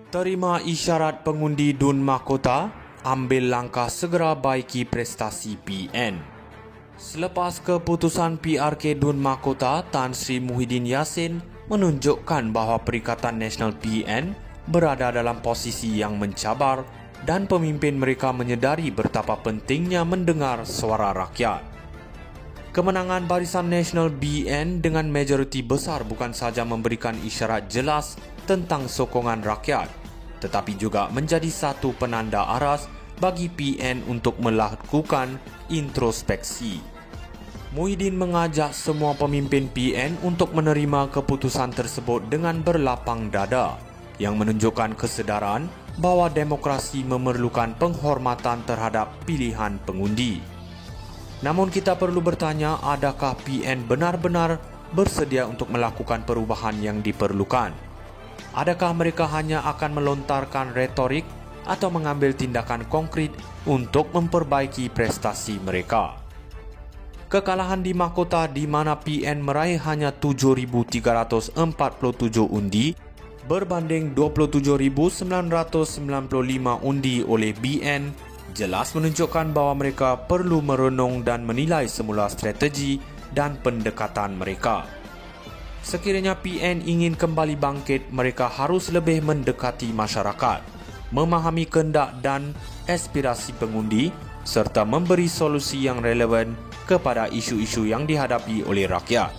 Terima isyarat pengundi Dun Mahkota, ambil langkah segera baiki prestasi PN. Selepas keputusan PRK Dun Mahkota, Tan Sri Muhyiddin Yassin menunjukkan bahawa Perikatan Nasional PN berada dalam posisi yang mencabar dan pemimpin mereka menyedari betapa pentingnya mendengar suara rakyat. Kemenangan Barisan Nasional BN dengan majoriti besar bukan sahaja memberikan isyarat jelas tentang sokongan rakyat, tetapi juga menjadi satu penanda aras bagi PN untuk melakukan introspeksi. Muhyiddin mengajak semua pemimpin PN untuk menerima keputusan tersebut dengan berlapang dada, yang menunjukkan kesedaran bahawa demokrasi memerlukan penghormatan terhadap pilihan pengundi. Namun kita perlu bertanya, adakah PN benar-benar bersedia untuk melakukan perubahan yang diperlukan? Adakah mereka hanya akan melontarkan retorik atau mengambil tindakan konkret untuk memperbaiki prestasi mereka? Kekalahan di mahkota di mana PN meraih hanya 7,347 undi berbanding 27,995 undi oleh BN jelas menunjukkan bahawa mereka perlu merenung dan menilai semula strategi dan pendekatan mereka. Sekiranya PN ingin kembali bangkit, mereka harus lebih mendekati masyarakat, memahami kehendak dan aspirasi pengundi serta memberi solusi yang relevan kepada isu-isu yang dihadapi oleh rakyat.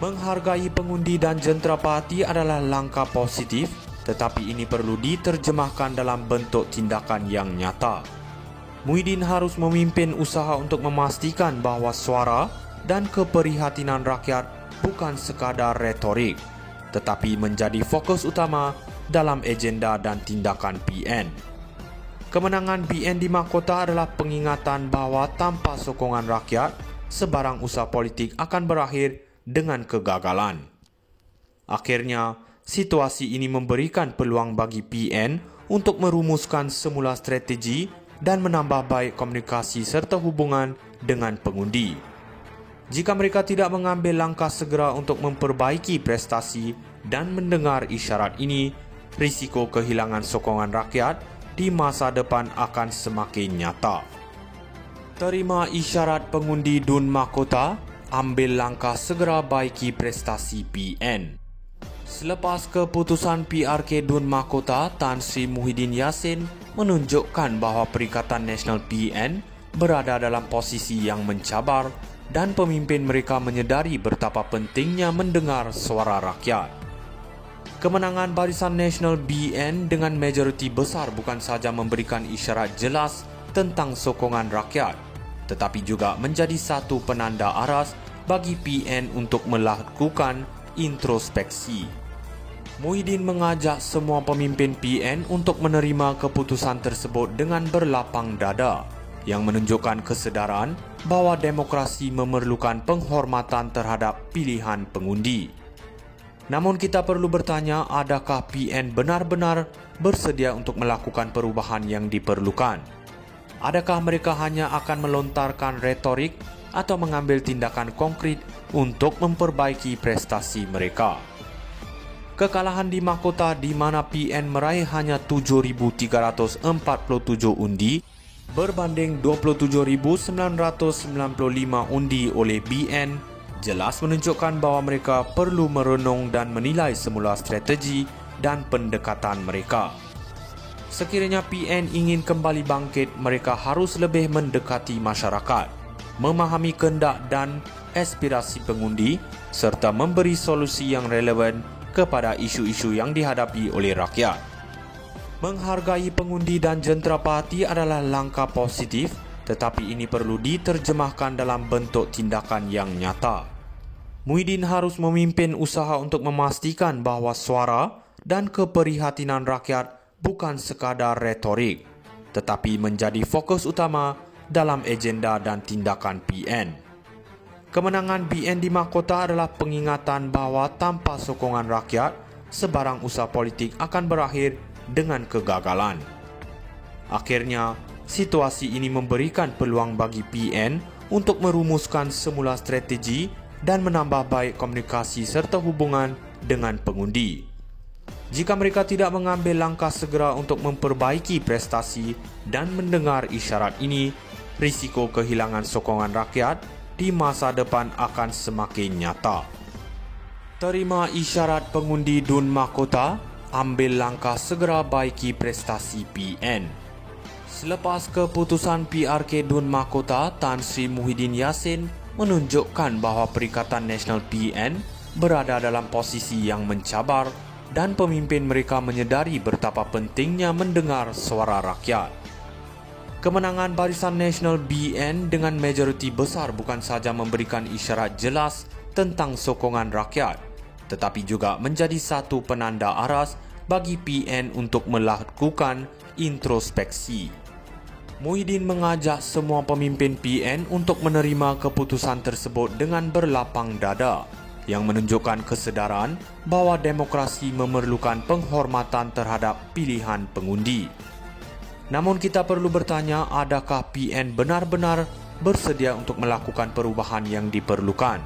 Menghargai pengundi dan jentera-parti adalah langkah positif, tetapi ini perlu diterjemahkan dalam bentuk tindakan yang nyata. Muhyiddin harus memimpin usaha untuk memastikan bahawa suara dan keprihatinan rakyat bukan sekadar retorik, tetapi menjadi fokus utama dalam agenda dan tindakan PN. Kemenangan BN di mahkota adalah pengingatan bahawa tanpa sokongan rakyat, sebarang usaha politik akan berakhir dengan kegagalan. Akhirnya, situasi ini memberikan peluang bagi PN untuk merumuskan semula strategi dan menambah baik komunikasi serta hubungan dengan pengundi. Jika mereka tidak mengambil langkah segera untuk memperbaiki prestasi dan mendengar isyarat ini, risiko kehilangan sokongan rakyat di masa depan akan semakin nyata. Terima isyarat pengundi Dun Mahkota, ambil langkah segera baiki prestasi PN. Selepas keputusan PRK Dun Mahkota, Tan Sri Muhyiddin Yassin menunjukkan bahawa Perikatan Nasional PN berada dalam posisi yang mencabar dan pemimpin mereka menyedari betapa pentingnya mendengar suara rakyat. Kemenangan Barisan Nasional BN dengan majoriti besar bukan sahaja memberikan isyarat jelas tentang sokongan rakyat, tetapi juga menjadi satu penanda aras bagi PN untuk melakukan introspeksi. Muhyiddin mengajak semua pemimpin PN untuk menerima keputusan tersebut dengan berlapang dada, yang menunjukkan kesedaran bahawa demokrasi memerlukan penghormatan terhadap pilihan pengundi. Namun kita perlu bertanya, adakah PN benar-benar bersedia untuk melakukan perubahan yang diperlukan? Adakah mereka hanya akan melontarkan retorik atau mengambil tindakan konkret untuk memperbaiki prestasi mereka? Kekalahan di mahkota di mana PN meraih hanya 7,347 undi berbanding 27,995 undi oleh BN jelas menunjukkan bahawa mereka perlu merenung dan menilai semula strategi dan pendekatan mereka. Sekiranya PN ingin kembali bangkit, mereka harus lebih mendekati masyarakat, memahami kehendak dan aspirasi pengundi serta memberi solusi yang relevan kepada isu-isu yang dihadapi oleh rakyat. Menghargai pengundi dan jentera-parti adalah langkah positif, tetapi ini perlu diterjemahkan dalam bentuk tindakan yang nyata. Muhyiddin harus memimpin usaha untuk memastikan bahawa suara dan keprihatinan rakyat bukan sekadar retorik, tetapi menjadi fokus utama dalam agenda dan tindakan PN. Kemenangan BN di mahkota adalah pengingatan bahawa tanpa sokongan rakyat, sebarang usaha politik akan berakhir dengan kegagalan. Akhirnya, situasi ini memberikan peluang bagi PN untuk merumuskan semula strategi dan menambah baik komunikasi serta hubungan dengan pengundi. Jika mereka tidak mengambil langkah segera untuk memperbaiki prestasi dan mendengar isyarat ini, risiko kehilangan sokongan rakyat di masa depan akan semakin nyata. Terima isyarat pengundi Dun Mahkota, ambil langkah segera baiki prestasi PN. Selepas keputusan PRK Dun Mahkota, Tan Sri Muhyiddin Yassin menunjukkan bahawa Perikatan Nasional PN berada dalam posisi yang mencabar dan pemimpin mereka menyedari betapa pentingnya mendengar suara rakyat. Kemenangan Barisan Nasional BN dengan majoriti besar bukan sahaja memberikan isyarat jelas tentang sokongan rakyat, tetapi juga menjadi satu penanda aras bagi PN untuk melakukan introspeksi. Muhyiddin mengajak semua pemimpin PN untuk menerima keputusan tersebut dengan berlapang dada, yang menunjukkan kesedaran bahawa demokrasi memerlukan penghormatan terhadap pilihan pengundi. Namun kita perlu bertanya, adakah PN benar-benar bersedia untuk melakukan perubahan yang diperlukan?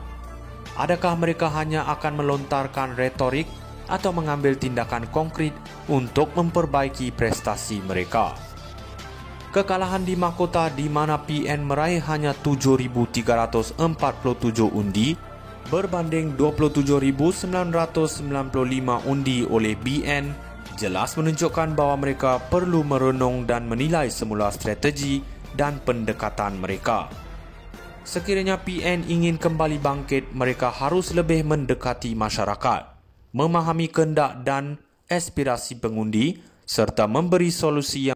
Adakah mereka hanya akan melontarkan retorik atau mengambil tindakan konkret untuk memperbaiki prestasi mereka? Kekalahan di mahkota di mana PN meraih hanya 7,347 undi berbanding 27,995 undi oleh BN jelas menunjukkan bahawa mereka perlu merenung dan menilai semula strategi dan pendekatan mereka. Sekiranya PN ingin kembali bangkit, mereka harus lebih mendekati masyarakat, memahami kehendak dan aspirasi pengundi serta memberi solusi yang